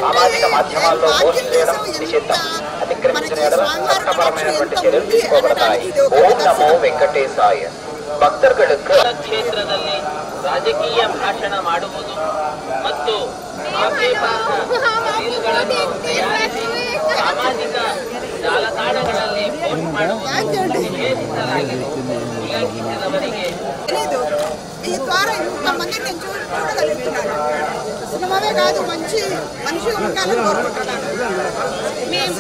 సామాజిక మాధ్యమాల్లో పోస్ట్ చేయడం నిషిద్ధం. అతిక్రమించిన చట్టపరమైనటువంటి చర్యలు తీసుకోబడతాయి. ఓం నమో ವೆಂಕಟೇಶಾಯ. ಭಕ್ತರುಗಳಿಗೆ ಕ್ಷೇತ್ರದಲ್ಲಿ ರಾಜಕೀಯ ಭಾಷಣ ಮಾಡುವುದು ಮತ್ತು ಆಕ್ಷೇಪಾರ್ಹಗಳನ್ನು ತಯಾರಿಸಿ ಸಾಮಾಜಿಕ ಜಾಲತಾಣಗಳಲ್ಲಿ ಪೋಸ್ಟ್ ಮಾಡುವುದು ನಿಷೇಧಿಸಲಾಗಿದೆ. ಉಲ್ಲಂಘಿಸಿದವರಿಗೆ ఈ ద్వారా ఇంతమంది నేను చూడగలుగుతున్నాను. సినిమావే కాదు, మంచి మనిషిగా ఉండాలని కోరుకుంటున్నాను. మేము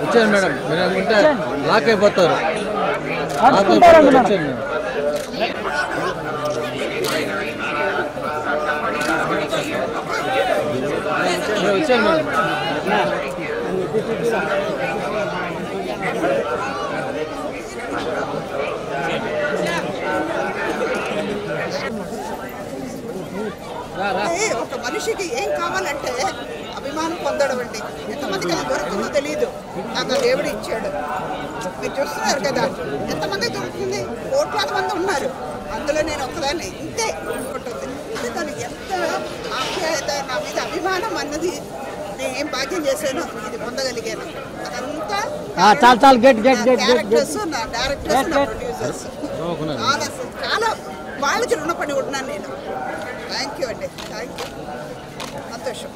వచ్చాను మేడం, మీరు అనుకుంటే లాక్ అయిపోతారు. వచ్చాను మేడం. ఒక మనిషికి ఏం కావాలంటే అభిమానం పొందడం అండి. ఎంతమందికి అది దొరుకుతుందో తెలియదు. నాకు దేవుడు ఇచ్చాడు. మీరు చూస్తున్నారు కదా, ఎంతమంది దొరుకుతుంది? కోట్లాది మంది ఉన్నారు. అందులో నేను ఒక్కదాన్ని ఇంతే ఉంటుంది. అంటే దానికి ఎంత ఆప్యాయత, నా మీద అభిమానం అన్నది నేను ఏం భాగ్యం చేశానో ఇది పొందగలిగాను. అదంతా డైరెక్టర్స్, నా ప్రొడ్యూసర్స్ చాలా వాళ్ళకి రుణపడి ఉన్నాను నేను. థ్యాంక్ యూ అండి, థ్యాంక్ యూ, సంతోషం.